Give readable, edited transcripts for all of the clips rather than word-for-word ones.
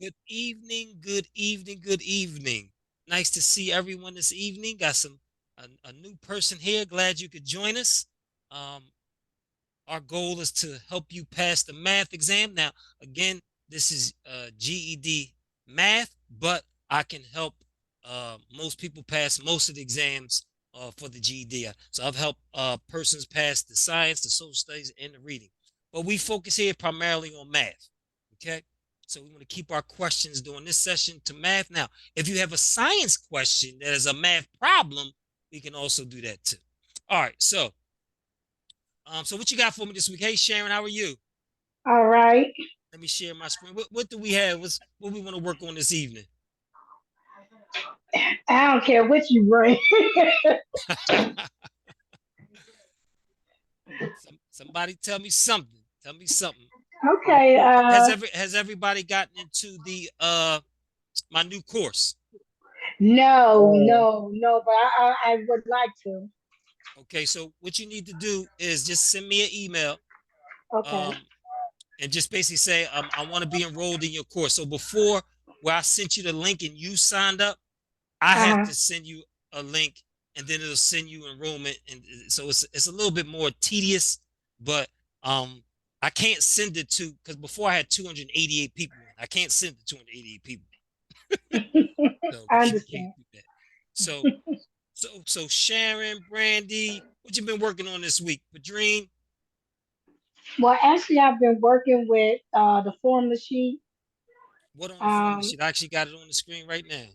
Good evening, good evening, good evening. Nice to see everyone this evening. Got a new person here. Glad you could join us. Um, our goal is to help you pass the math exam. Now, again, this is GED Math, but I can help most people pass most of the exams for the GED. So I've helped persons pass the science, the social studies, and the reading. But we focus here primarily on math. Okay. So we want to keep our questions during this session to math. Now, if you have a science question that is a math problem, we can also do that too. All right. So what you got for me this week? Hey, Sharon, how are you? All right. Let me share my screen. What do we have? What we want to work on this evening? I don't care what you bring. Somebody tell me something. Tell me something. Okay. Has everybody gotten into the my new course? No, but I would like to. Okay, so what you need to do is just send me an email, Okay. um, and just basically say I want to be enrolled in your course. So before where I sent you the link and you signed up, I have Uh-huh. to send you a link and then it'll send you enrollment. And so it's a little bit more tedious, but I can't send it to because before I had 288 people. I can't send it to 288 people. So we I can't understand. do that. So so Sharon, Brandy, what you been working on this week? Padrine, Well, actually, I've been working with the formula sheet. what on the formula Um, sheet? I actually got it on the screen right now.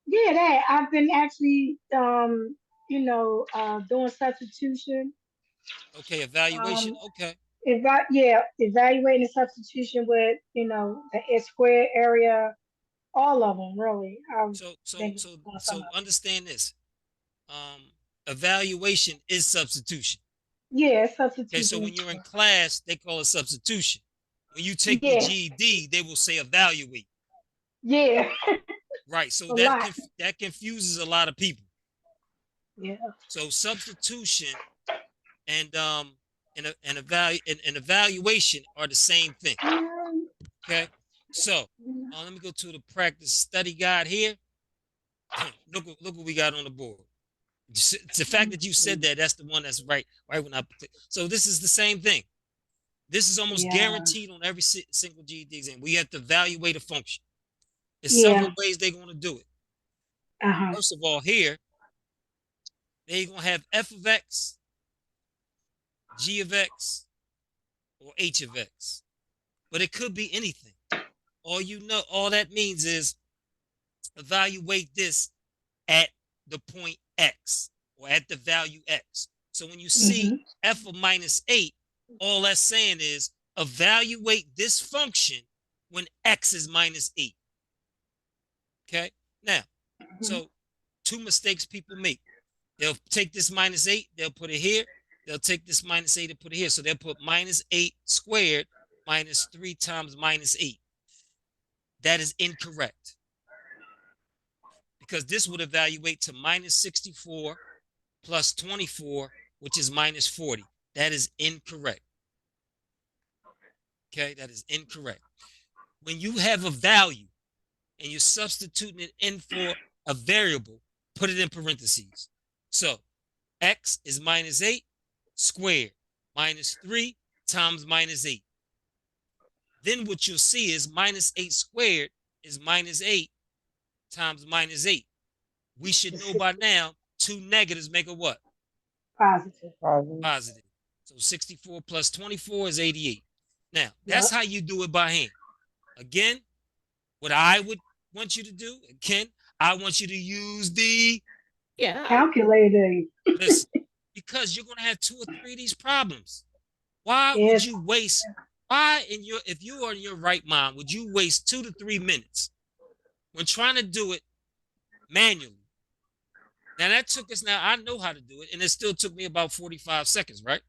yeah, that I've been actually, doing substitution. Okay, evaluation. Um, Okay. evaluating the substitution with the S squared area, all of them really. I've So so been so doing some so of it. understand this. Evaluation is substitution. Yeah, Okay, so substitution. when you're in class, they call it substitution. When you take your Yeah, GED, they will say evaluate. yeah, Right. So a lot. that confuses a lot of people. Yeah. So substitution and evaluation are the same thing. Okay. So let me go to the practice study guide here. Look what we got on the board. It's the fact that you said that that's the one that's right when I click. So this is the same thing. This is almost Yeah, guaranteed on every single GED exam. We have to evaluate a function. There's yeah. several ways they're going to do it. Uh-huh. First of all, here they're going to have f of x, g of x, or h of x, but it could be anything. All that means is evaluate this at the point x or at the value x. So when you see Hmm. f of -8, all that's saying is evaluate this function when x is -8. Okay. Now, Hmm. so two mistakes people make. They'll take this -8, they'll put it here. They'll take this -8 and put it here. So they'll put -8 squared minus 3 times -8. That is incorrect because this would evaluate to -64 plus 24, which is -40. That is incorrect. Okay, that is incorrect. When you have a value and you're substituting it in for a variable, put it in parentheses. So x is -8 squared minus 3 times -8. Then what you'll see is -8 squared is -8 times -8. We should know by now two negatives make a what? Positive. Positive. So 64 plus 24 is 88. Now, that's Yep. how you do it by hand. Again, what I would want you to do, again, I want you to use the Calculating. listen, because you're going to have two or three of these problems. Why would Yes. you waste, why in your, if you are in your right mind, would you waste 2 to 3 minutes when trying to do it manually? Now that took us, now I know how to do it, and it still took me about 45 seconds, right?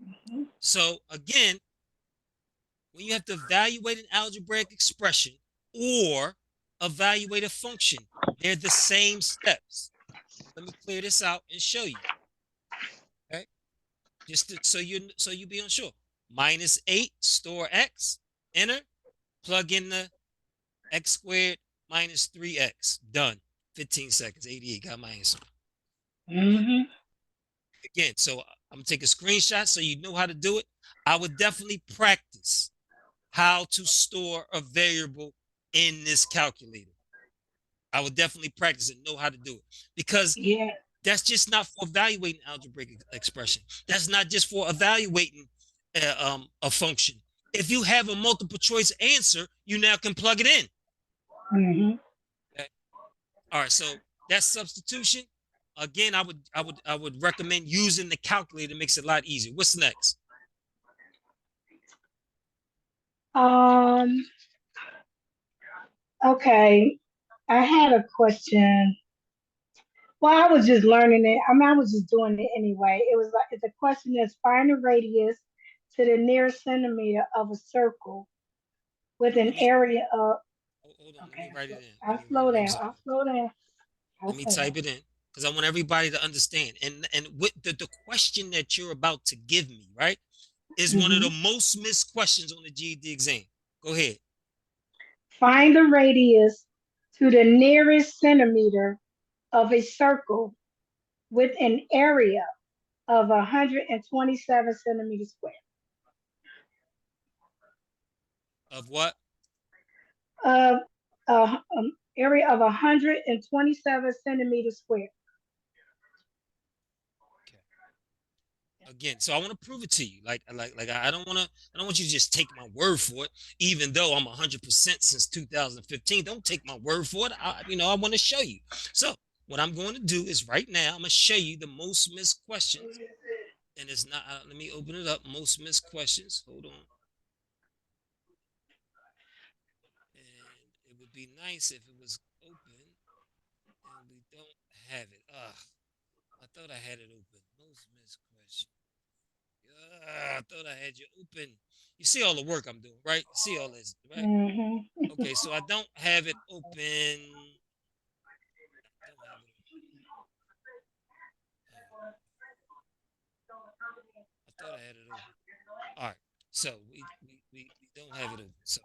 Mhm. So again, when you have to evaluate an algebraic expression or evaluate a function, they're the same steps. Let me clear this out and show you. Okay, so you be unsure. -8 store x, enter, plug in the X squared minus 3x. Done. 15 seconds. 88. Got my answer. Mm-hmm. Again, so I'm going to take a screenshot so you know how to do it. I would definitely practice how to store a variable in this calculator. I would definitely practice and know how to do it because Yeah. that's just not for evaluating algebraic expression. That's not just for evaluating a function. If you have a multiple choice answer, you now can plug it in. Mm-hmm. Okay? All right, so that's substitution. Again, I would recommend using the calculator. It makes it a lot easier. What's next? Um, okay. I had a question. Well, I was just learning it. I mean, I was just doing it anyway. It was like the question is find the radius to the nearest centimeter of a circle with Hold on, an area of. hold on. Let Okay, me write it in. Let I'll me write slow it. I'm down. sorry. I'll slow down. I'll Let me slow down. type it in because I want everybody to understand. And with the question that you're about to give me, right, is one of the Hmm. most missed questions on the GED exam. Go ahead. Find the radius to the nearest centimeter of a circle with an area of 127 centimeters square. Of what? Of area of 127 centimeters square. Okay. Again, so I want to prove it to you. Like I don't want to. I don't want you to just take my word for it. Even though I'm 100% since 2015, don't take my word for it. I want to show you. So what I'm going to do is right now I'm going to show you the most missed questions, and it's not. Let me open it up. Most missed questions. Hold on. And it would be nice if it was open, and we don't have it. I thought I had it open. Most missed question. I thought I had you open. You see all the work I'm doing, right? You see all this, right? Hmm. Okay, so I don't have it open. I don't have it. I thought I had it open. All right, so we don't have it open. So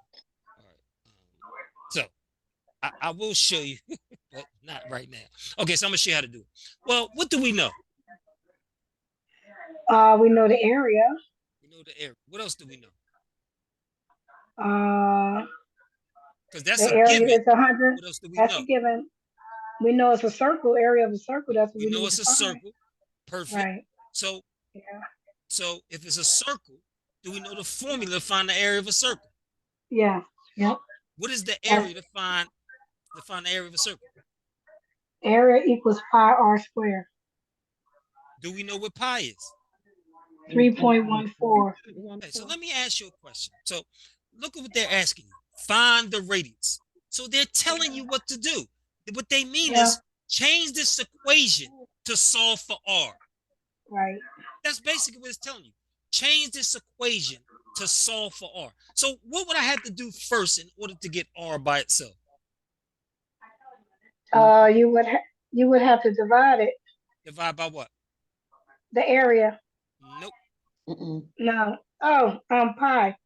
all right, so I will show you, but not right now. Okay, so I'm gonna show you how to do it. Well, what do we know? We know the area. We know the area. What else do we know? Uh, Because that's the a area given. is 100. What else do we That's a know? given. We know it's a circle, area of a circle. That's what We we know need it's to a find. circle. Perfect. Right. So Yeah. so if it's a circle, do we know the formula to find the area of a circle? Yeah. Yep. What is the That's area to find the area of a circle? area equals pi r squared. Do we know what pi is? 3.14. Okay, so let me ask you a question. So look at what they're asking you. Find the radius. So they're telling you what to do. What they mean Yeah. is change this equation to solve for r. Right. That's basically what it's telling you. Change this equation to solve for r. So what would I have to do first in order to get r by itself? You would have to divide it. Divide by what? The area. Nope. No. Oh, pi.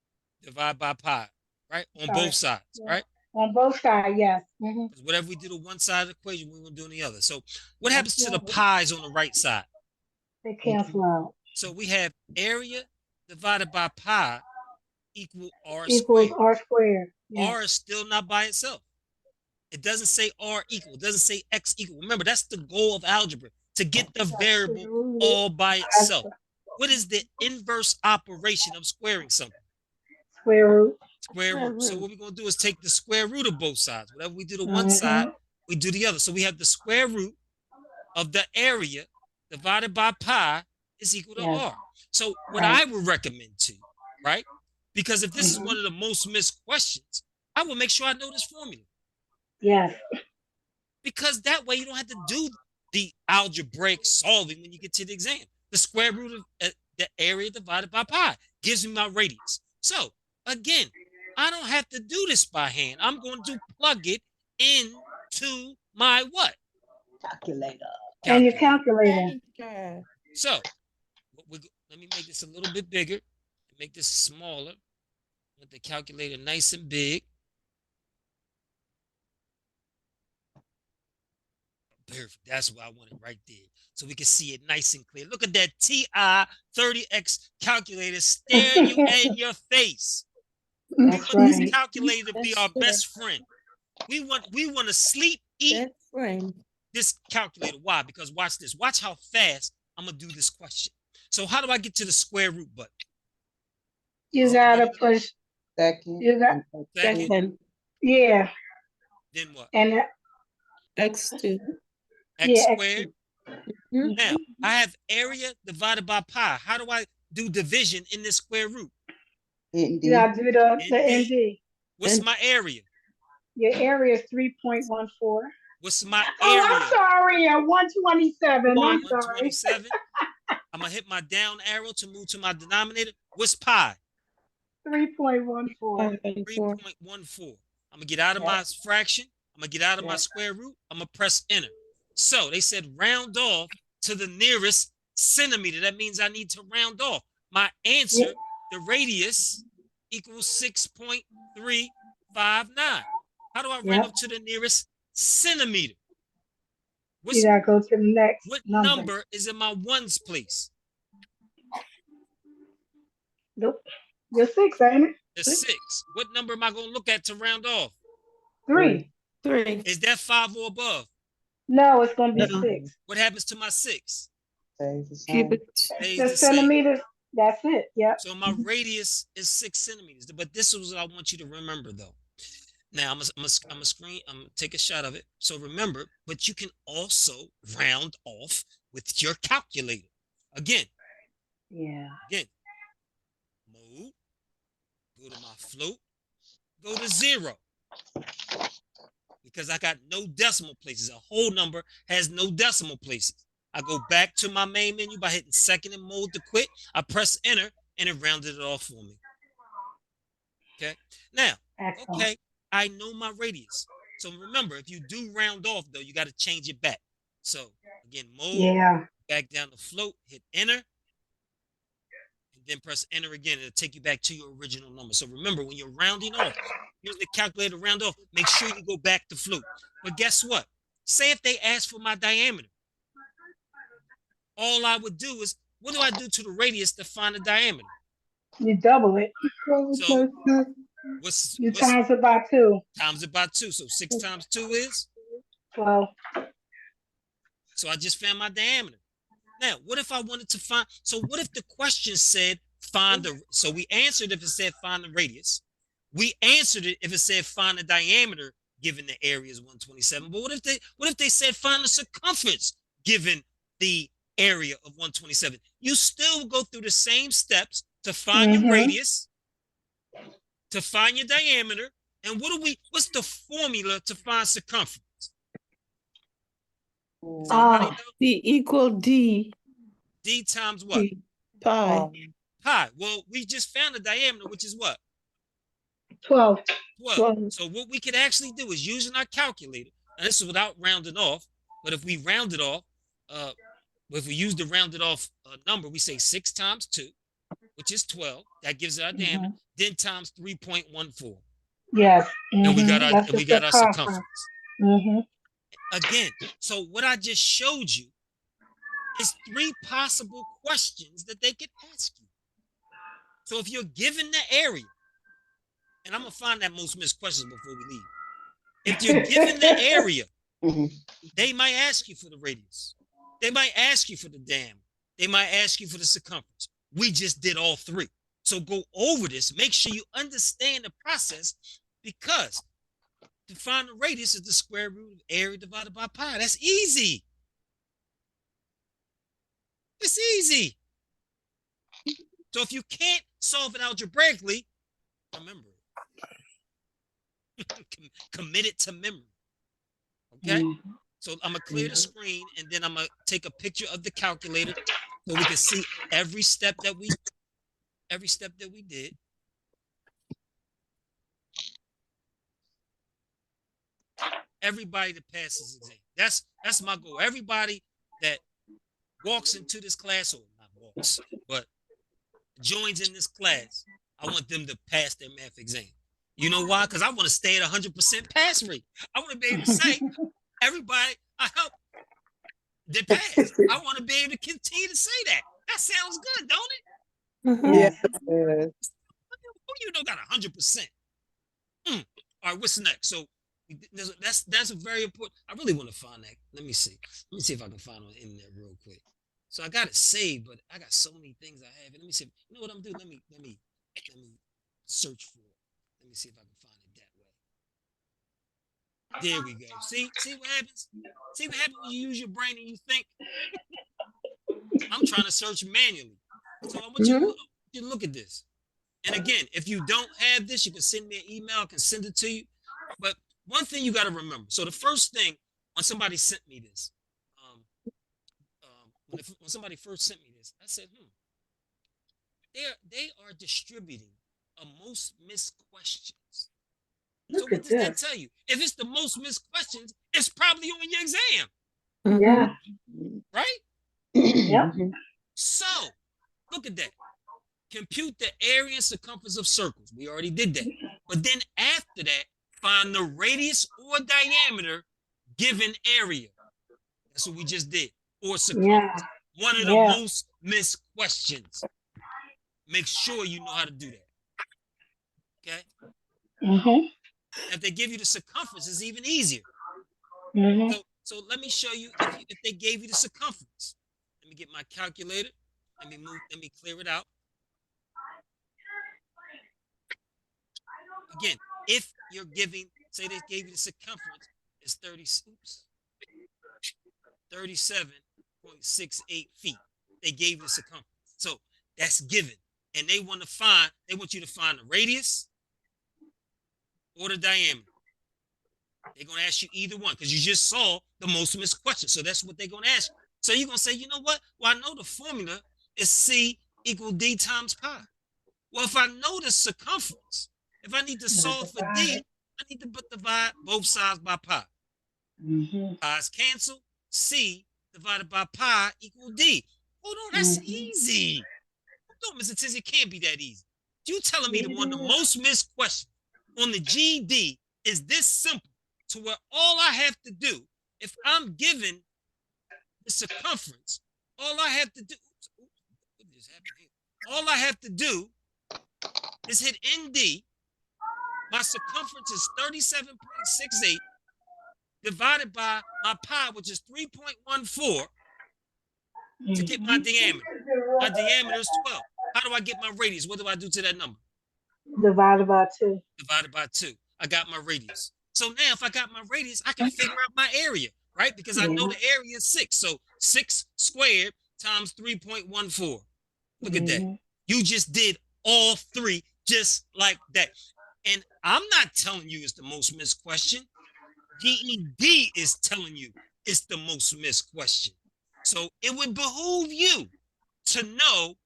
Divide by pi, right? On Sorry. both sides, Yeah. right? On both sides, yes. Hmm. Because whatever we do to one side of the equation, we're going to do on the other. So what Yep. happens to the Yep. pi's on the right side? They cancel out. So we have area divided by pi equal r Equals squared. r squared. Yes. R is still not by itself. It doesn't say r equal. It doesn't say x equal. Remember, that's the goal of algebra, to get the That's variable square root. all by That's itself. What is the inverse operation of squaring something? square root. Square root. So what we're going to do is take the square root of both sides. Whatever we do to one side, Hmm. we do the other. So we have the square root of the area divided by pi is equal to Yes. r. So what Right. I would recommend to you, right? Because if this is Hmm. one of the most missed questions, I will make sure I know this formula. Yes. Because that way you don't have to do the algebraic solving when you get to the exam. The square root of the area divided by pi gives me my radius. So again, I don't have to do this by hand. I'm going to plug it into my what? Calculator. And your Calculator. calculator. So let me make this a little bit bigger, make this smaller, with the calculator nice and big. Perfect. That's what I wanted right there. So we can see it nice and clear. Look at that TI-30X calculator staring you in your face. We That's want this right. calculator to be That's our right. best friend. We want to sleep, eat Best friend. this calculator. Why? Because watch this. Watch how fast I'm gonna do this question. So how do I get to the square root button? You Does anybody gotta know? push. Second. You got. Second, Second. Yeah. then what? And X2. X yeah, squared. extra. Mhm. Now I have area divided by pi. How do I do division in this square root? You ND. gotta do the ND. ND. What's And my area? Your area is 3.14. What's my Oh, I'm area? sorry. 127. I'm sorry. 127. I'm gonna hit my down arrow to move to my denominator. What's pi? 3.14. 5.4. 3.14. I'm gonna get out of Yeah. my fraction. I'm gonna get out of my Yeah. square root. I'm gonna press enter. So they said round off to the nearest centimeter. That means I need to round off. My answer, Yeah. the radius equals 6.359. How do I round Yep. up to the nearest centimeter? You gotta go to the next What number. number is in my ones place? Nope. You're 6, ain't it? The 6. What number am I going to look at to round off? 3. 3. Is that 5 or above? No, it's gonna be No. 6. What happens to my 6? Stays the Keep same. it. Stays The the same. centimeters. That's it. Yep. So my radius is 6 centimeters. But this is what I want you to remember, though. Now I'm gonna take a shot of it. So remember, but you can also round off with your calculator. Again, Yeah. move, go to my float, go to 0. Because I got no decimal places. A whole number has no decimal places. I go back to my main menu by hitting second and mode to quit. I press enter and it rounded it off for me. Okay. Now, Excellent. okay, I know my radius. So remember, if you do round off though, you got to change it back. So again, mode, Yeah. back down the float, hit enter, and then press enter again. It'll take you back to your original number. So remember, when you're rounding off, use the calculator to round off, make sure you go back to float. But guess what? Say if they ask for my diameter. All I would do is, what do I do to the radius to find the diameter? You double it. So what's You times it by 2. times it by 2? So 6 times 2 is? 12. So I just found my diameter. Now, what if I wanted to find, so what if the question said find the, so we answered if it said find the radius. We answered it if it said find the diameter given the area is 127. But what if they said find the circumference given the area of 127? You still go through the same steps to find your radius, to find your diameter, and what's the formula to find circumference? Does anybody know? D equal D. D times what? Pi. Pi. Well, we just found the diameter, which is what? 12. 12. So what we could actually do is using our calculator, and this is without rounding off, but if we round it off, if we use the rounded off number, we say 6 times 2, which is 12. That gives it our diameter. Then times 3.14. Yes. And we got our circumference. Again, so what I just showed you is 3 possible questions that they could ask you. So if you're given the area, and I'm gonna find that most missed questions before we leave. If you're given the area, they might ask you for the radius. They might ask you for the diameter. They might ask you for the circumference. We just did all 3. So go over this. Make sure you understand the process, because to find the radius is the square root of area divided by pi. That's easy. It's easy. So if you can't solve it algebraically, remember it. Commit it to memory. Okay? So I'm gonna clear the screen, and then I'm gonna take a picture of the calculator so we can see every step that we did. Everybody that passes exam. That's my goal. Everybody that walks into this class, or not walks, but joins in this class, I want them to pass their math exam. You know why? Because I want to stay at 100% pass rate. I want to be able to say, everybody, I help They pass. I want to be able to continue to say that. That sounds good, don't it? Yes. Yes. Who you know got 100%? All right, what's next? So that's a very important. I really want to find that. Let me see. Let me see if I can find it in there real quick. So I got it saved, but I got so many things I have. Let me see. You know what I'm doing? Let me search for it. Let me see if I can find it that way. There we go. See what happens? See what happens when you use your brain and you think? I'm trying to search manually. So I want you to look at this. And again, if you don't have this, you can send me an email. I can send it to you. But one thing you got to remember. So the first thing, when somebody sent me this, when somebody first sent me this, I said, they are distributing a most missed questions. So what does that tell you? If it's the most missed questions, it's probably on your exam. Yeah. Right? Yep. So look at that. Compute the area and circumference of circles. We already did that. But then after that, find the radius or diameter given area. That's what we just did. Or circumference. Yeah. One of the most missed questions. Make sure you know how to do that. Okay? If they give you the circumference, it's even easier. So let me show you if they gave you the circumference. Let me get my calculator. Let me clear it out. Again, if you're giving, say they gave you the circumference, it's 37.68 feet. They gave you the circumference. So that's given. And they want you to find the radius or the diameter. They're going to ask you either one because you just saw the most missed question. So that's what they're going to ask you. So you're going to say, you know what? Well, I know the formula is C equal D times pi. Well, if I know the circumference, if I need to solve for D, I need to divide both sides by pi. Pi's cancel. C divided by pi equal D. Hold on, that's easy. Hold on, Mr. Tizzy, it can't be that easy. You telling me that one of the most missed questions on the GED is this simple to where all I have to do, if I'm given the circumference, all I have to do, what just happened here? All I have to do is hit ND. My circumference is 37.68 divided by my pi, which is 3.14, to get my diameter. My diameter is 12. How do I get my radius? What do I do to that number? Divided by 2. Divided by 2. I got my radius. So now if I got my radius, I can figure out my area, right? Because I know the area is 6. So 6 squared times 3.14. Look at that. You just did all three just like that. And I'm not telling you it's the most missed question. GED is telling you it's the most missed question. So it would behoove you to know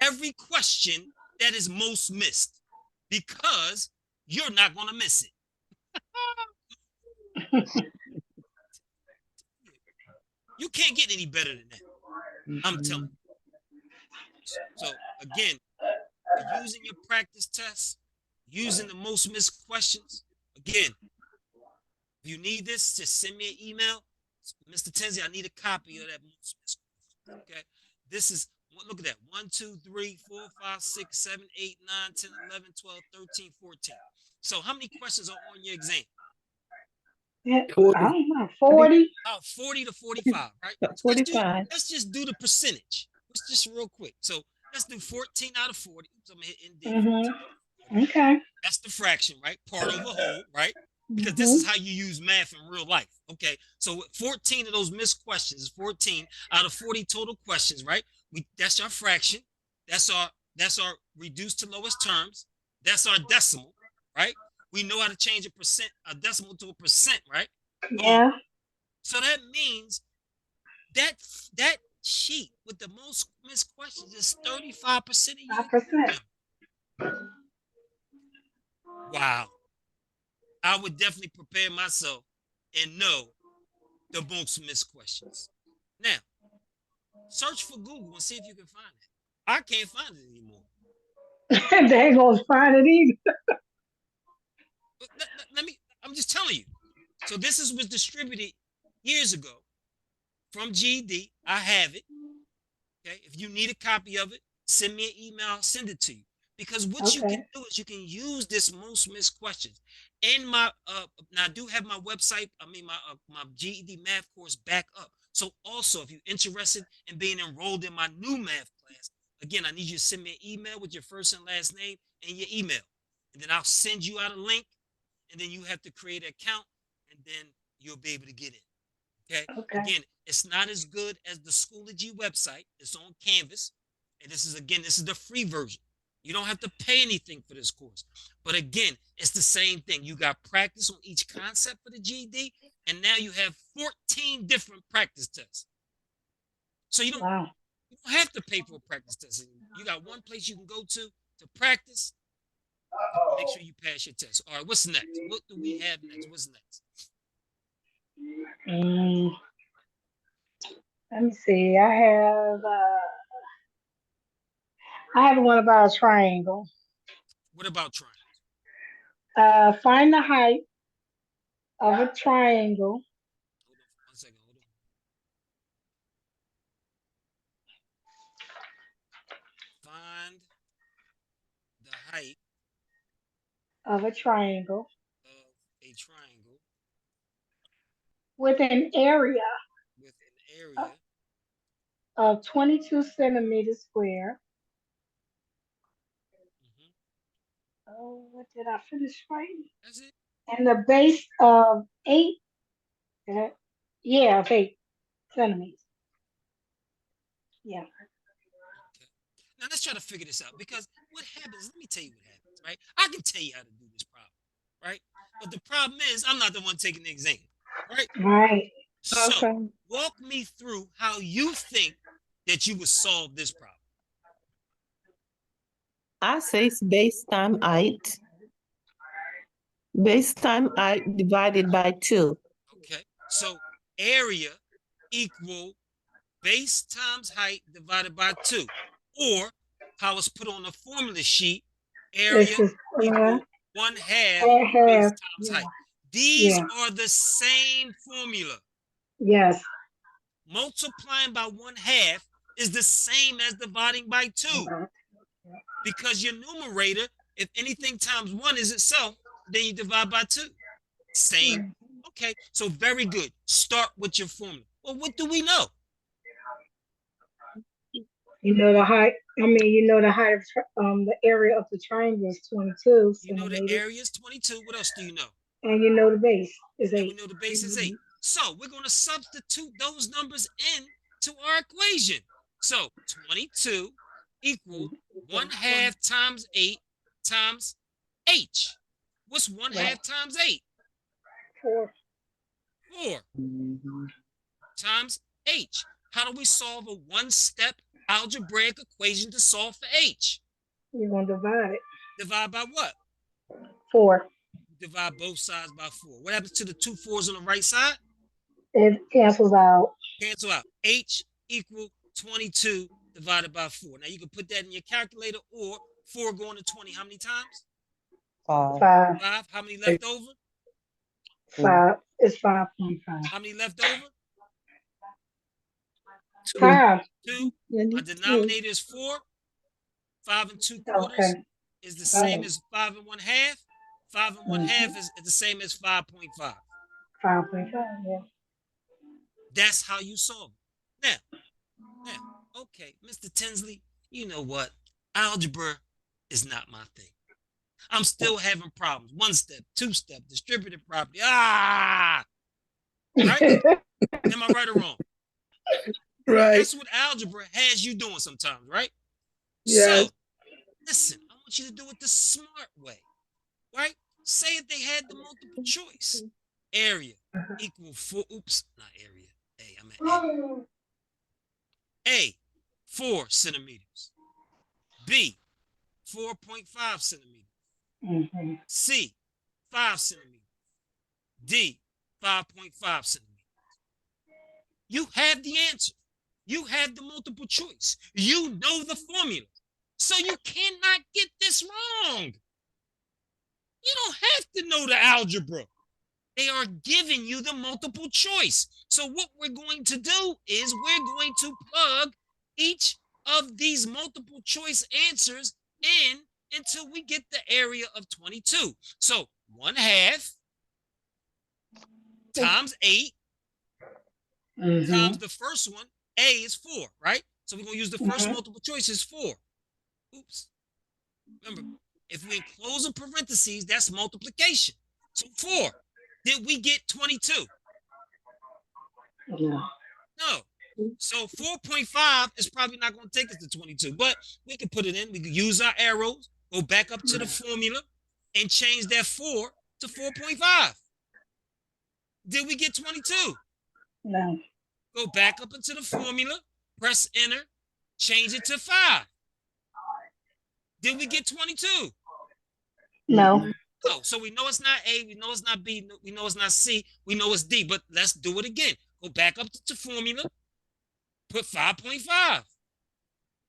every question that is most missed because you're not going to miss it. You can't get any better than that. I'm telling you. So again, using your practice tests, using the most missed questions. Again, if you need this, just send me an email. Mr. Tenzi, I need a copy of that most missed question. Okay. This is, look at that. 1, 2, 3, 4, 5, 6, 7, 8, 9, 10, 11, 12, 13, 14. So how many questions are on your exam? I don't know, 40? About 40 to 45, right? 45. Let's just do the percentage. Let's just real quick. So let's do 14 out of 40. So I'm going to hit ND. Okay. That's the fraction, right? Part over whole, right? Because this is how you use math in real life. Okay. So 14 of those missed questions is 14 out of 40 total questions, right? That's our fraction. That's our reduced to lowest terms. That's our decimal, right? We know how to change a decimal to a percent, right? Yeah. So that means that sheet with the most missed questions is 35% of you. 5%. Wow. I would definitely prepare myself and know the most missed questions. Now, search for Google and see if you can find it. I can't find it anymore. They ain't gonna find it either. I'm just telling you. So this was distributed years ago. from GED. I have it. Okay. If you need a copy of it, send me an email. I'll send it to you. Because what you can Okay. do is you can use this most missed questions. In my now I do have my website, my GED math course back up. So also if you're interested in being enrolled in my new math class, again, I need you to send me an email with your first and last name and your email. And then I'll send you out a link, and then you have to create an account, and then you'll be able to get in. Okay. Okay. Again, it's not as good as the Schoology website. It's on Canvas. And this is the free version. You don't have to pay anything for this course. But again, it's the same thing. You got practice on each concept for the GED, and now you have 14 different practice tests. So Wow. you don't have to pay for a practice test anymore. You got one place you can go to practice and make sure you pass your test. All right, what's next? What do we have next? What's next? Mm, let me see. I have one about a triangle. What about trying? Find the height of a triangle Hold on for 1 second. Hold on. Find the height of a triangle of a triangle with an area with an area. of 22 centimeters square. Mm-hmm. Oh, what did I finish writing? That's it. And the base of uh, yeah, of 8 centimeters. Yeah. Okay. Now let's try to figure this out, because what happens, let me tell you what happens, right? I can tell you how to do this problem, right? But the problem is I'm not the one taking the exam, right? Right. So Okay. walk me through how you think that you would solve this problem. I say it's base time height. Base time height divided by 2. Okay. So area equal base times height divided by 2. Or how it's put on the formula sheet, area This is equal 1/2 I base have times yeah, height. These yeah, are the same formula. yes. Multiplying by 1/2 is the same as dividing by 2, Uh-huh. because your numerator, if anything times 1 is itself, then you divide by 2. Same. Okay, so very good. Start with your formula. Well, what do we know? You know the height. You know the height of the area of the triangle is 22 You know the centimeters, area is 22. What else do you know? and you know the base is And we 8. know the base is 8. So we're going to substitute those numbers in to our equation. So 22 equal 1/2 times 8 times h. What's one Right. half times 8? 4. 4 times h. How do we solve a one-step algebraic equation to solve for h? You're gonna divide it. Divide by what? 4. Divide both sides by 4. What happens to the 2 4s on the right side? It cancels out. Cancel out. H equal 22 divided by 4. Now you can put that in your calculator, or 4 going to 20. How many times? 5. 5. How many left over? 5. It's 5.5. How many left over? 2. 5. 2. My 22. denominator is 4. 5 and 2 quarters Okay. is the All same right. as 5 and 1/2. 5 and 1/2 is the same as 5.5. 5.5. Yeah. That's how you solve it. Now, okay, Mr. Tinsley, you know what? Algebra is not my thing. I'm still having problems. 1 step, 2 step, distributed property. Right? Am I right or wrong? Right. That's what algebra has you doing sometimes, right? Yes. So, listen, I want you to do it the smart way, right? Say if they had the multiple choice. Area equal 4, oops, not area. I'm at A. A, 4 centimeters. B, 4.5 centimeters. Mm-hmm. C, 5 centimeters. D, 5.5 centimeters. You have the answer. You have the multiple choice. You know the formula. So you cannot get this wrong. You don't have to know the algebra. They are giving you the multiple choice. So what we're going to do is we're going to plug each of these multiple choice answers in until we get the area of 22. So 1/2 times 8 times the first one, A is 4, right? So we're going to use the first multiple choice is 4. Oops. Remember, if we enclose a parentheses, that's multiplication. So 4. Did we get 22? No. No. So 4.5 is probably not going to take us to 22, but we can put it in. We can use our arrows, go back up to the formula, and change that 4 to 4.5. Did we get 22? No. Go back up into the formula, press enter, change it to 5. Did we get 22? No. Oh, so we know it's not A, we know it's not B, we know it's not C, we know it's D, but let's do it again. Go back up to formula, put 5.5.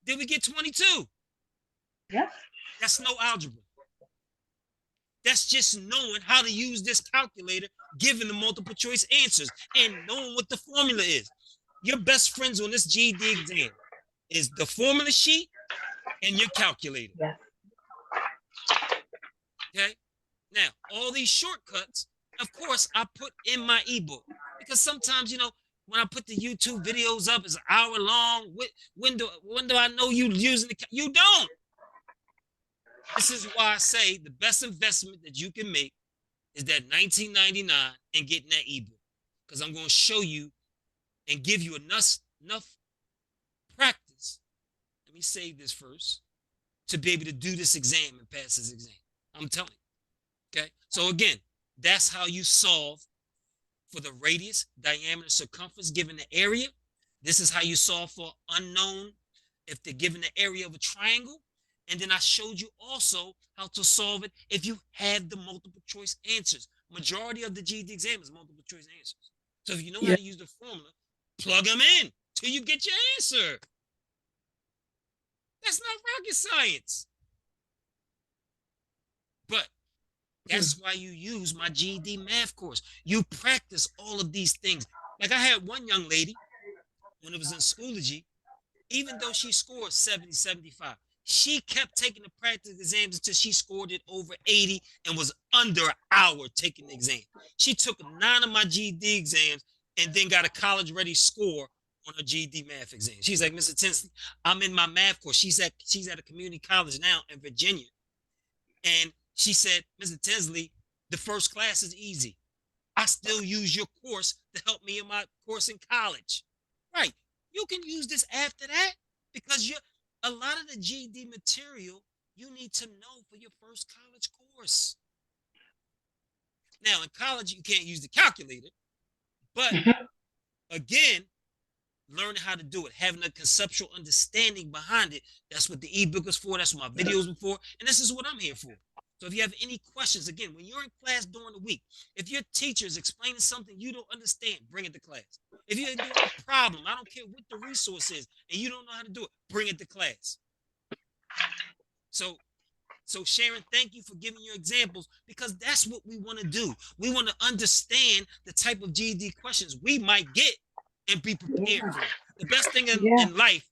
Did we get 22? Yep. That's no algebra. That's just knowing how to use this calculator, given the multiple choice answers, and knowing what the formula is. Your best friends on this GED exam is the formula sheet and your calculator. Yes. Okay? Now, all these shortcuts, of course, I put in my ebook, because sometimes, when I put the YouTube videos up, it's an hour long. When do I know you using the? You don't. This is why I say the best investment that you can make is that $19.99 and getting that ebook, because I'm going to show you and give you enough practice. Let me save this first to be able to do this exam and pass this exam. I'm telling you. Okay. So again, that's how you solve for the radius, diameter, circumference given the area. This is how you solve for unknown if they're given the area of a triangle. And then I showed you also how to solve it if you have the multiple choice answers. Majority of the GED exam is multiple choice answers. So if you know how to use the formula, plug them in till you get your answer. That's not rocket science. But that's why you use my GED math course. You practice all of these things. Like I had one young lady, when it was in Schoology, even though she scored 70, 75, she kept taking the practice exams until she scored it over 80 and was under an hour taking the exam. She took 9 of my GED exams and then got a college-ready score on her GED math exam. She's like, Mr. Tinsley, I'm in my math course. She's at a community college now in Virginia. And she said, Mr. Tinsley, the first class is easy. I still use your course to help me in my course in college. Right. You can use this after that because a lot of the GED material you need to know for your first college course. Now, in college, you can't use the calculator, but again, learning how to do it, having a conceptual understanding behind it, that's what the ebook is for, that's what my videos are for, and this is what I'm here for. So if you have any questions, again, when you're in class during the week, if your teacher is explaining something you don't understand, bring it to class. If you're doing a problem, I don't care what the resource is, and you don't know how to do it, bring it to class. So Sharon, thank you for giving your examples, because that's what we want to do. We want to understand the type of GED questions we might get and be prepared for it. The best thing in life,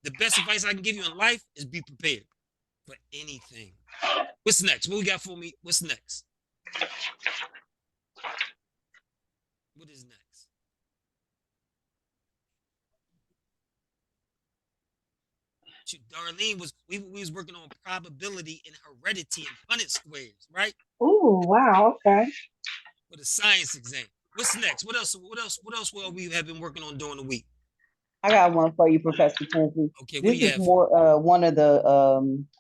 the best advice I can give you in life is be prepared for anything. What's next? What we got for me? What's next? What is next? Darlene we was working on probability and heredity and Punnett squares, right? Oh, wow. Okay. For the science exam. What's next? What else will we have been working on during the week? I got one for you, Professor Tinsley. Okay, this is more one of the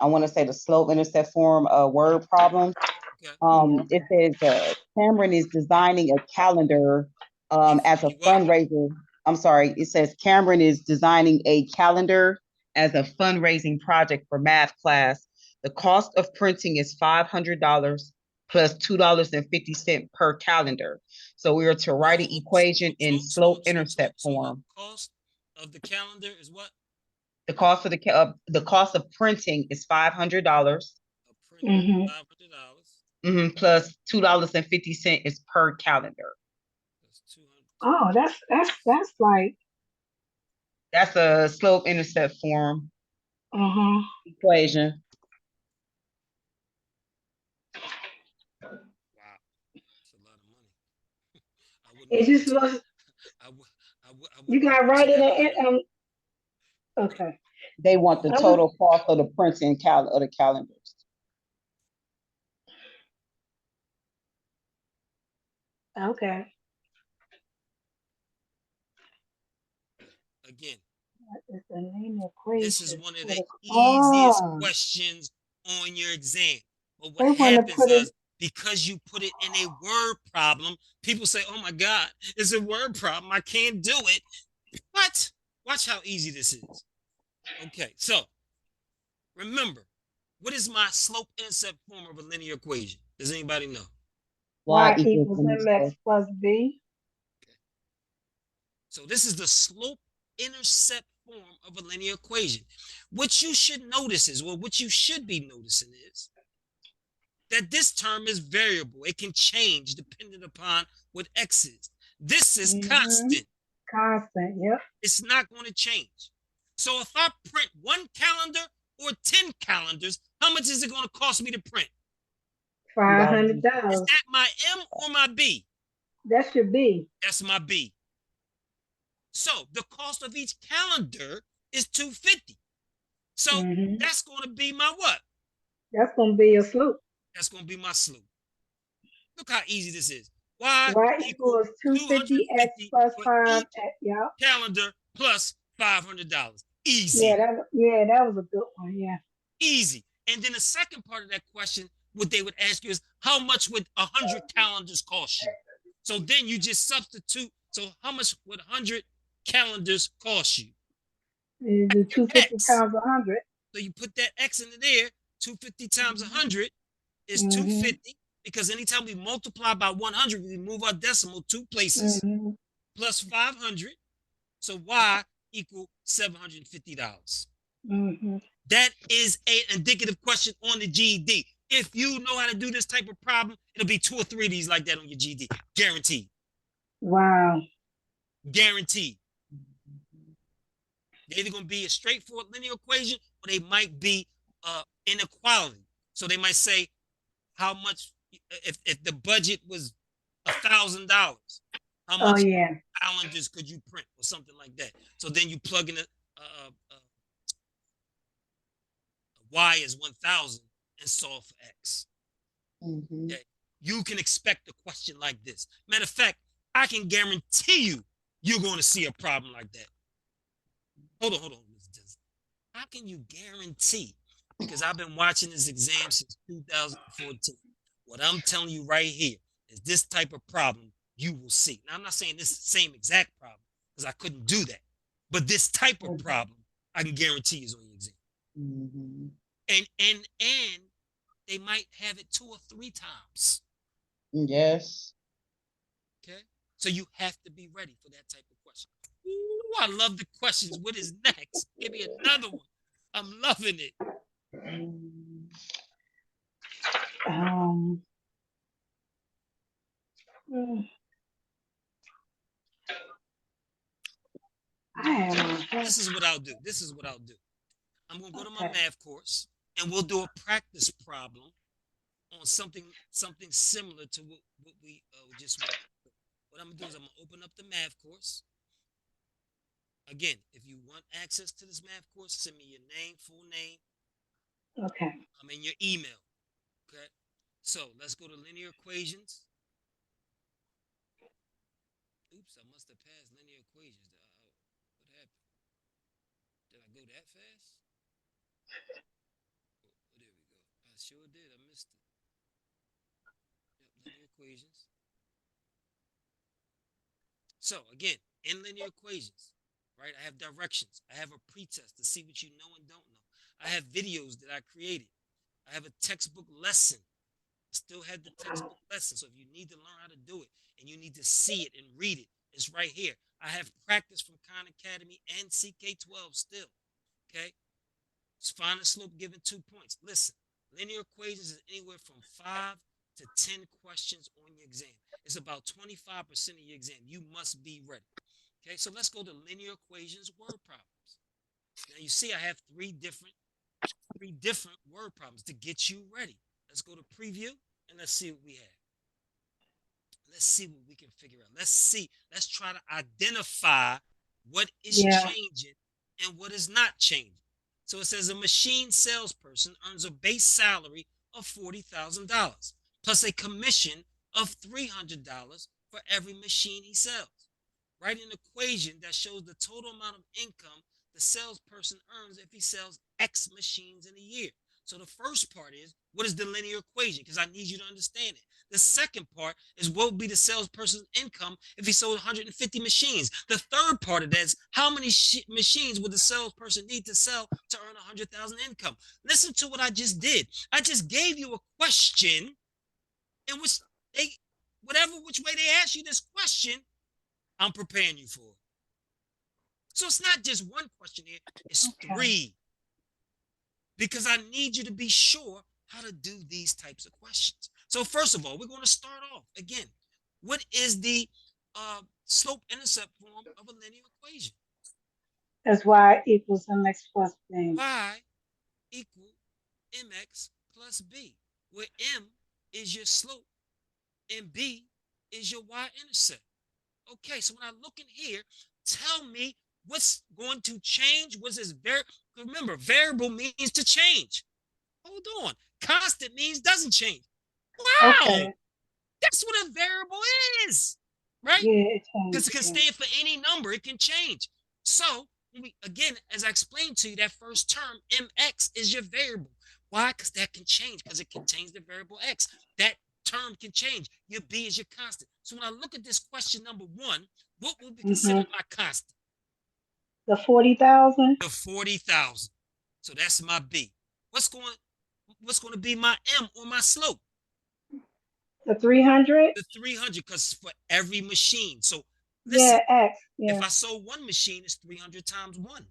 I want to say the slope intercept form word problems. Okay. It says Cameron is designing a calendar as a fundraiser. I'm sorry, it says Cameron is designing a calendar as a fundraising project for math class. The cost of printing is $500 plus $2.50 per calendar. So we are to write an equation in slope intercept form. Cost of the calendar is what? The cost of the cost of printing is $500. $500. Plus $2.50 is per calendar. Oh, that's like. That's a slope-intercept form equation. Wow, that's a lot of money. I wouldn't It be able just to. was. I You wouldn't be got to able to write it that line in. item. Okay. They want the I was total cost of the printing of the calendars. okay. Again, It's a linear this is equation one of for the the. easiest Oh, questions on your exam. But what they want to happens put it. is because you put it in a word problem, people say, oh my God, it's a word problem. I can't do it. What? Watch how easy this is. Okay, so remember, what is my slope-intercept form of a linear equation? Does anybody know? Y Y equals equals mx mx plus. plus b. So this is the slope-intercept form of a linear equation. What you should notice is, well, what you should be noticing is that this term is variable. It can change depending upon what x is. This is constant. Constant. Yep. It's not going to change. So if I print one calendar or 10 calendars, how much is it going to cost me to print? Is $500. that my M or my B? That should be. That's my B. So the cost of each calendar is $250. So that's going to be my what? That's gonna be a slope. That's going to be my slope. Look how easy this is. Y Y equals equals 250x 250 plus for 5. each Yep. calendar plus $500. Yeah, Easy. that was a good one. Yeah. Easy. And then the second part of that question, what they would ask you is, how much would 100 calendars cost you? So then you just substitute. So how much would 100 calendars cost you? You do 250 X. times 100. So you put that X into there. 250 times 100 is Mm-hmm. 250, because anytime we multiply by 100, we move our decimal 2 places, Mm-hmm. plus 500. So Y equal $750. Mm-hmm. That is an indicative question on the GED. If you know how to do this type of problem, it'll be 2 or 3 of these like that on your GED. Guaranteed. Wow. Guaranteed. They're either going to be a straightforward linear equation, or they might be inequality. So they might say, how much, if the budget was $1,000, how Oh much yeah. calendars could you print, or something like that. So then you plug in Y is 1,000 and solve for X. Okay? You can expect a question like this. Matter of fact, I can guarantee you're going to see a problem like that. Hold on, Ms. Denzel. How can you guarantee? Because I've been watching this exam since 2014. What I'm telling you right here is this type of problem you will see. Now, I'm not saying this is the same exact problem, because I couldn't do that. But this type of problem, I can guarantee is on your exam. And they might have it 2 or 3 times. Yes. Okay. So you have to be ready for that type of question. Ooh, I love the questions. What is next? Give me another one. I'm loving it. Um. This is what I'll do. I'm going to go to my math course, and we'll do a practice problem on something similar to what we just went. What I'm going to do is I'm going to open up the math course. Again, if you want access to this math course, send me your name, full name. Okay. I'm in your email. Okay. So let's go to linear equations. Oops, I must have passed linear equations. What happened? Did I go that fast? Oh, there we go. I sure did. I missed it. Yep, linear equations. So again, in linear equations, right? I have directions. I have a pretest to see what you know and don't know. I have videos that I created. I have a textbook lesson. I still have the textbook lesson. So if you need to learn how to do it and you need to see it and read it, it's right here. I have practice from Khan Academy and CK12 still. Okay. Find a slope given 2 points. Listen, linear equations is anywhere from 5 to 10 questions on your exam. It's about 25% of your exam. You must be ready. Okay, so let's go to linear equations word problems. Now you see I have three different word problems to get you ready. Let's go to preview and let's see what we have. Let's see what we can figure out. Let's try to identify what is changing and what is not changing. So it says a machine salesperson earns a base salary of $40,000 plus a commission of $300 for every machine he sells. Write an equation that shows the total amount of income the salesperson earns if he sells X machines in a year. So the first part is, what is the linear equation? Because I need you to understand it. The second part is, what would be the salesperson's income if he sold 150 machines? The third part of that is, how many machines would the salesperson need to sell to earn 100,000 income? Listen to what I just did. I just gave you a question in which which way they ask you this question, I'm preparing you for it. So it's not just one question here, it's three. Because I need you to be sure how to do these types of questions. So first of all, we're going to start off again. What is the slope-intercept form of a linear equation? That's y equals mx plus b. Y equal mx plus b, where m is your slope and b is your y-intercept. Okay, so when I look in here, tell me what's going to change. What's this remember, variable means to change. Hold on. Constant means doesn't change. Wow. Okay. That's what a variable is. Right? Yeah, it changes. Because it can stand for any number. It can change. So, again, as I explained to you, that first term, mx, is your variable. Why? Because that can change, because it contains the variable x. That term can change. Your b is your constant. So when I look at this question number one, what will be considered my constant? The 40,000? The 40,000. So that's my b. What's going to be my m or my slope? The 300? The 300, because for every machine. So listen, X. Yeah. If I sold one machine, it's 300 times 1.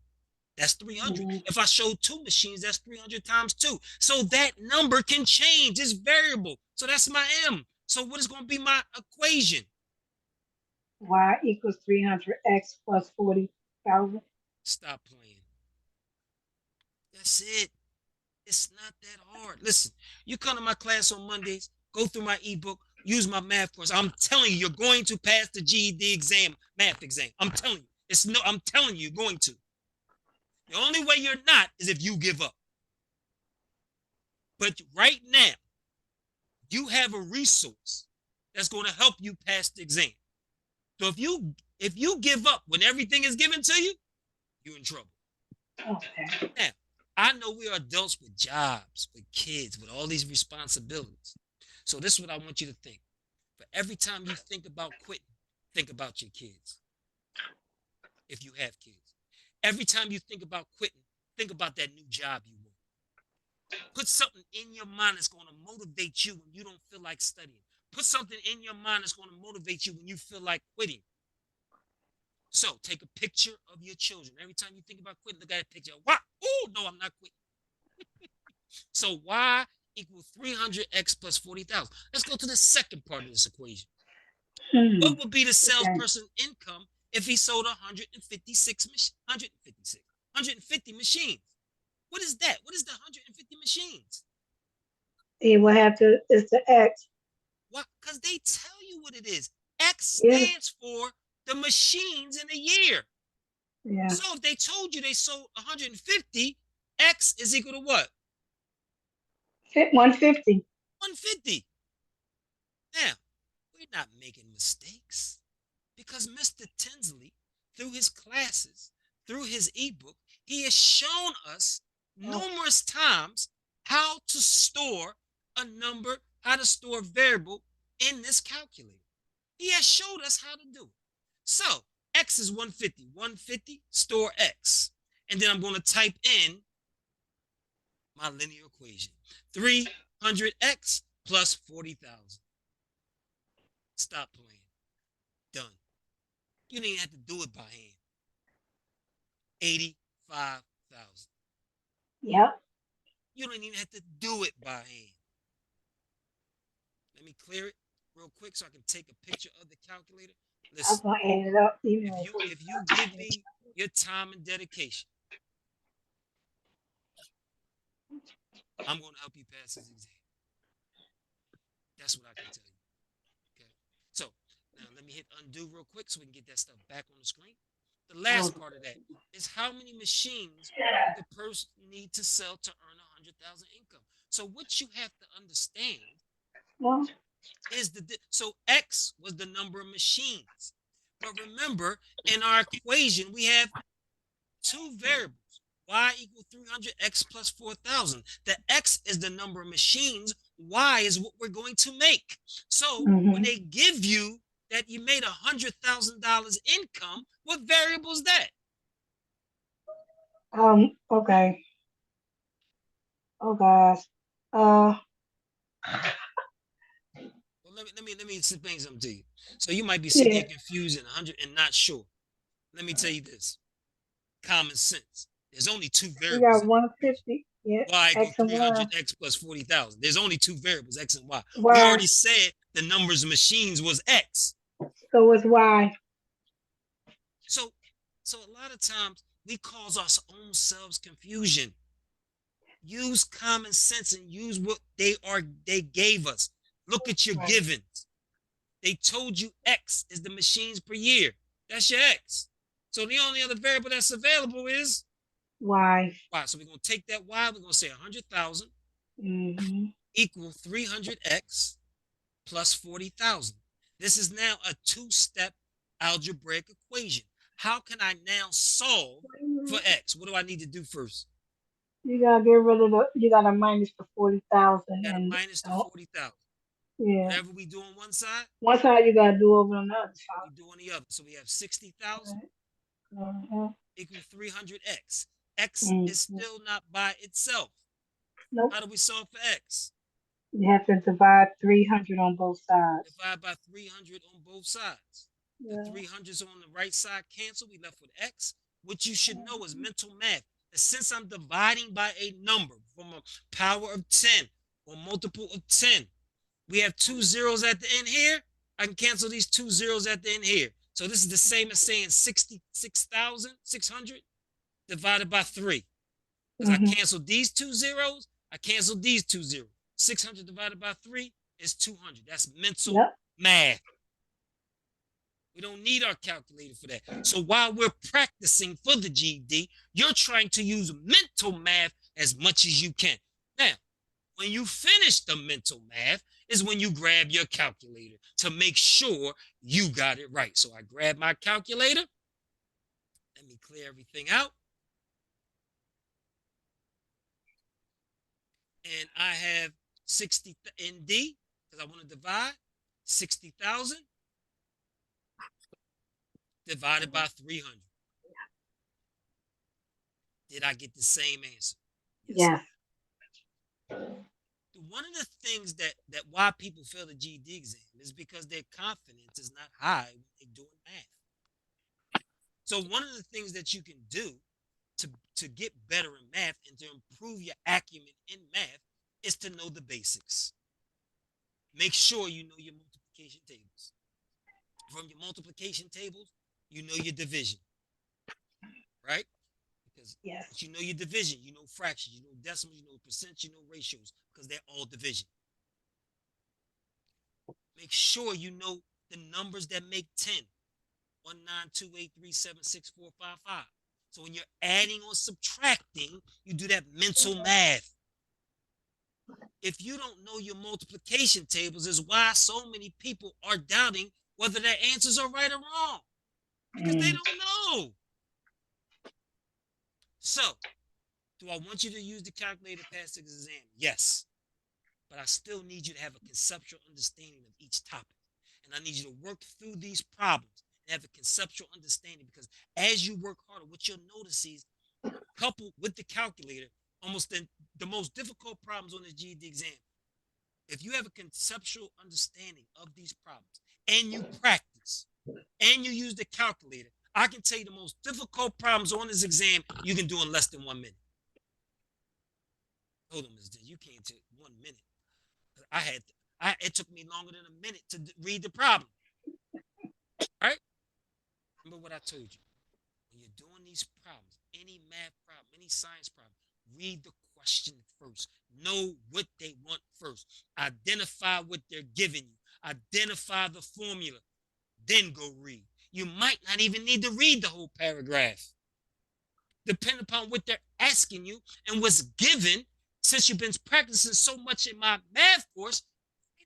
That's 300. If I showed 2 machines, that's 300 times 2. So that number can change. It's variable. So that's my m. So what is going to be my equation? Y equals 300x plus 40,000. Stop playing. That's it. It's not that hard. Listen, you come to my class on Mondays, go through my ebook, use my math course. I'm telling you, you're going to pass the GED exam, math exam. I'm telling you. I'm telling you, you're going to. The only way you're not is if you give up. But right now, you have a resource that's going to help you pass the exam. So if you give up when everything is given to you, you're in trouble. Okay. Now, I know we are adults with jobs, with kids, with all these responsibilities. So this is what I want you to think. For every time you think about quitting, think about your kids. If you have kids. Every time you think about quitting, think about that new job you want. Put something in your mind that's going to motivate you when you don't feel like studying. Put something in your mind that's going to motivate you when you feel like quitting. So take a picture of your children. Every time you think about quitting, look at a picture. What? Oh, no, I'm not quitting. So y equals 300x plus 40,000. Let's go to the second part of this equation. What would be the salesperson's income if he sold 150 machines? What is that? What is the 150 machines? It will have to, it's the X. What? Because they tell you what it is. X stands for the machines in a year. Yeah. So if they told you they sold 150, X is equal to what? 150. 150. Now, we're not making mistakes because Mr. Tinsley, through his classes, through his ebook, he has shown us numerous times how to store a number, how to store a variable in this calculator. He has showed us how to do it. So X is 150. 150, store X. And then I'm going to type in my linear equation. 300X plus 40,000. Stop playing. Done. You didn't even have to do it by hand. 85,000. Yep. You don't even have to do it by hand. Let me clear it real quick so I can take a picture of the calculator. I was Listen, gonna add it up even if you give me your time and dedication, I'm going to help you pass this exam. That's what I can tell you. Okay. So now let me hit undo real quick so we can get that stuff back on the screen. The last part of that is how many machines would the person need to sell to earn 100,000 income. So what you have to understand is so X was the number of machines. But remember, in our equation, we have two variables. Y equals 300, X plus 4,000. The X is the number of machines. Y is what we're going to make. So when they give you that you made $100,000 income, what variable is that? Okay. Oh gosh. Well, let me explain something to you. So you might be sitting here confused and 100 and not sure. Let me tell you this. Common sense. There's only two We variables. got 150. Yeah. Y equals X and 300, Y. X plus 40,000. There's only two variables, X and Y. Y. We already said the numbers of machines was X. So it's Y. So a lot of times we cause our own selves confusion. Use common sense and use what they gave us. Look at your givens. They told you X is the machines per year. That's your X. So the only other variable that's available is Y. Y. So we're going to take that Y, we're going to say 100,000 equal 300X plus 40,000. This is now a two-step algebraic equation. How can I now solve for X? What do I need to do first? You gotta get rid of you gotta minus the 40,000 and minus the 40,000. Yeah. Whatever we do on one side, one side you gotta do over on the other side. We do on the other. So we have 60,000 equal 300x. X is still not by itself. Nope. How do we solve for X? You have to divide 300 on both sides. Divide by 300 on both sides. The 300s on the right side cancel. We left with X. What you should know is mental math. Since I'm dividing by a number from a power of 10 or multiple of 10, we have two zeros at the end here. I can cancel these two zeros at the end here. So this is the same as saying 66,600 divided by 3. Because I canceled these two zeros, I canceled these two zeros. 600 divided by 3 is 200. That's mental math. We don't need our calculator for that. So while we're practicing for the GED, you're trying to use mental math as much as you can. Now, when you finish the mental math is when you grab your calculator to make sure you got it right. So I grab my calculator. Let me clear everything out. And I have 60 in D because I want to divide 60,000 divided by 300. Did I get the same answer? Yes. One of the things that why people fail the GED exam is because their confidence is not high when they're doing math. So one of the things that you can do to get better in math and to improve your acumen in math is to know the basics. Make sure you know your multiplication tables. From your multiplication tables, you know your division, right? Because you know your division, you know fractions, you know decimals, you know percents, you know ratios, because they're all division. Make sure you know the numbers that make 10. 1, 9, 2, 8, 3, 7, 6, 4, 5, 5. So when you're adding or subtracting, you do that mental math. If you don't know your multiplication tables, is why so many people are doubting whether their answers are right or wrong. Because they don't know. So, do I want you to use the calculator to pass the exam? Yes. But I still need you to have a conceptual understanding of each topic. And I need you to work through these problems and have a conceptual understanding, because as you work harder, what you'll notice is, coupled with the calculator, almost the most difficult problems on the GED exam, if you have a conceptual understanding of these problems and you practice and you use the calculator, I can tell you the most difficult problems on this exam you can do in less than 1 minute. Hold on, Ms. D, you can't take 1 minute. I had It took me longer than a minute to read the problem. Right? Remember what I told you. When you're doing these problems, any math problem, any science problem, read the question first. Know what they want first. Identify what they're giving you. Identify the formula. Then go read. You might not even need to read the whole paragraph. Depending upon what they're asking you and what's given, since you've been practicing so much in my math course,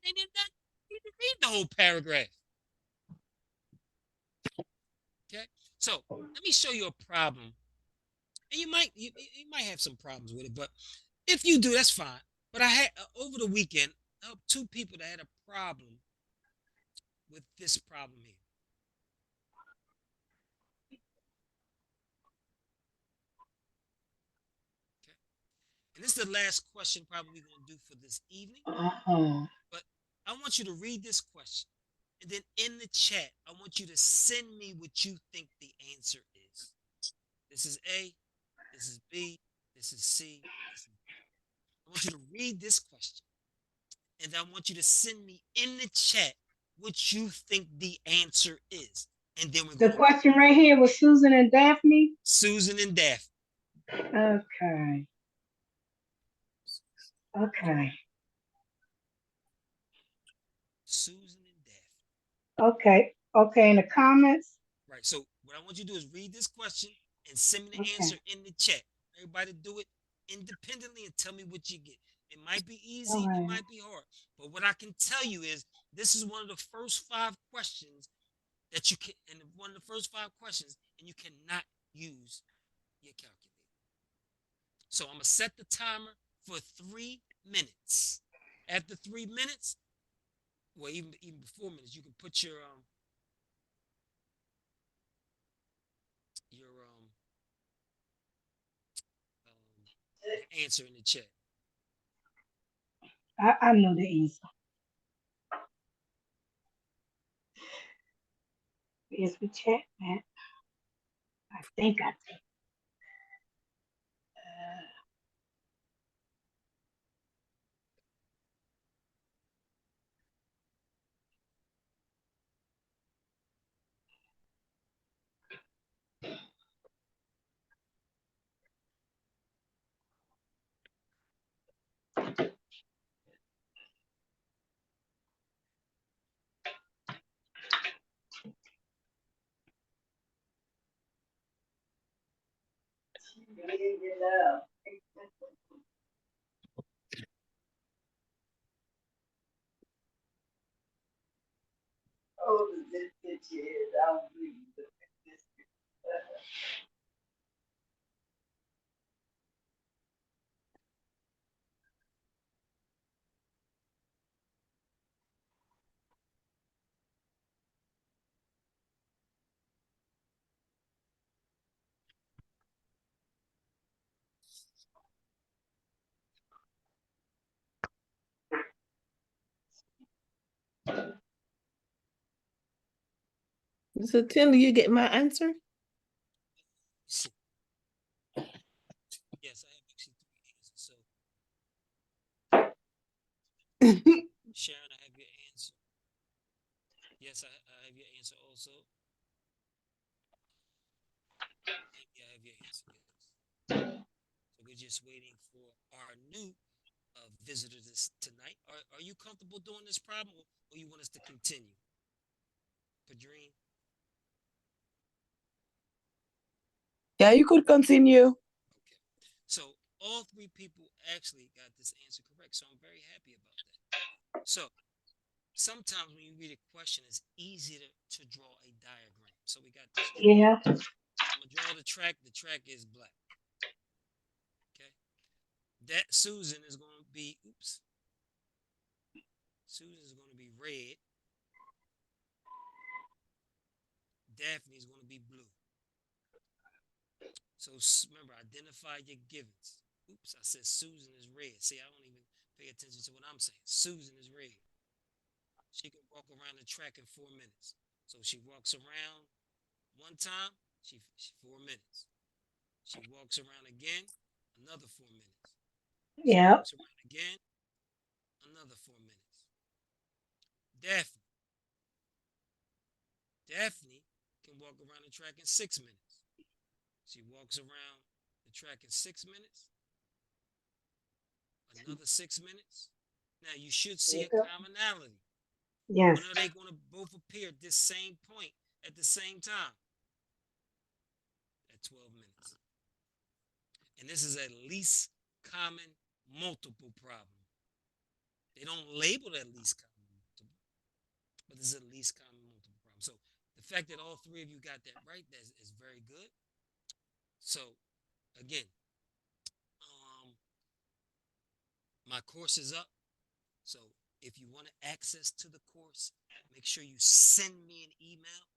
they did not need to read the whole paragraph. Okay? So let me show you a problem. And you might have some problems with it, but if you do, that's fine. But I had over the weekend, I helped 2 people that had a problem with this problem here. Okay. And this is the last question probably we're gonna do for this evening. But I want you to read this question. And then in the chat, I want you to send me what you think the answer is. This is A, this is B, this is C, this is D. I want you to read this question. And I want you to send me in the chat what you think the answer is. And then we're going The question right here was Susan and Daphne? Susan and Daphne. Okay. Okay. Susan and Daphne. Okay. Okay, in the comments? Right. So what I want you to do is read this question and send me the answer in the chat. Everybody do it independently and tell me what you get. It might be easy, it might be hard. But what I can tell you is this is one of the first 5 questions that you can, and one of the first 5 questions, and you cannot use your calculator. So I'm gonna set the timer for 3 minutes. After 3 minutes, well, even before minutes, you can put your answer in the chat. I know the answer. Yes, we chat, man. I think I did. So Tim, do you get my answer? Yes, I have actually 3 answers. So Sharon, I have your answer. Yes, I have your answer also. Yeah, I have your answer. Yes. So we're just waiting for our new visitors tonight. Are you comfortable doing this problem, or you want us to continue? Padrine? Yeah, you could continue. Okay. So all 3 people actually got this answer correct. So I'm very happy about that. So sometimes when you read a question, it's easy to draw a diagram. So we got this. Yeah. I'm gonna draw the track. The track is black. Okay. That Susan is gonna be, Susan is gonna be red. Daphne is gonna be blue. So remember, identify your givens. I said Susan is red. See, I don't even pay attention to what I'm saying. Susan is red. She can walk around the track in 4 minutes. So she walks around one time, she 4 minutes. She walks around again, another 4 minutes. She Yeah. walks around again, another 4 minutes. Daphne. Daphne can walk around the track in 6 minutes. She walks around the track in 6 minutes. Another 6 minutes. Now you should see a commonality. Yes. When are they going to both appear at this same point at the same time? At 12 minutes. And this is a least common multiple problem. They don't label that least common multiple, but this is a least common multiple problem. So the fact that all three of you got that right, that is very good. So again, my course is up. So if you want access to the course, make sure you send me an email,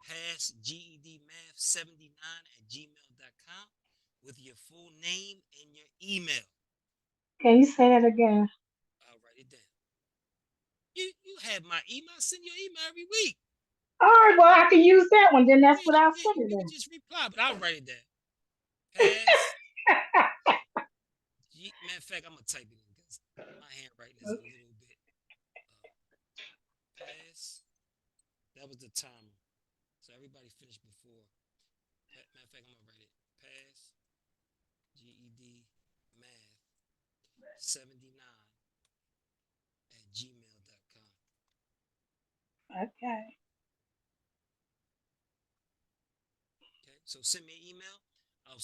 passgedmath79@gmail.com with your full name and your email. Can you say that again? I'll write it down. You have my email. Send your email every week. All right, well, I can use that one. Then that's what I'll send it You in. can just reply, but I'll write it down. Pass. Matter of fact, I'm going to type it in because my handwriting is a little bit. Pass. That was the timer. So everybody finished before. Matter of fact, I'm going to write it. Pass. GED Math 79@gmail.com. Okay. Okay, so send me an email. I'll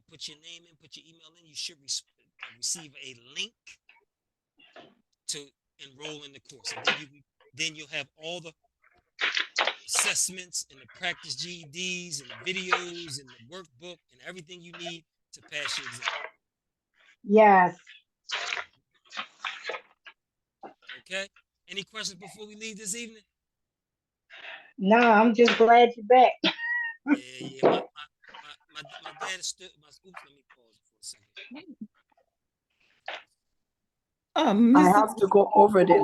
put your name in, put your email in. You should receive a link to enroll in the course. And then you'll have all the assessments and the practice GEDs and the videos and the workbook and everything you need to pass your exam. Yes. Okay. Any questions before we leave this evening? No, I'm just glad you're back. Yeah. My dad stood. Oops, let me pause for a second. I have to go over this.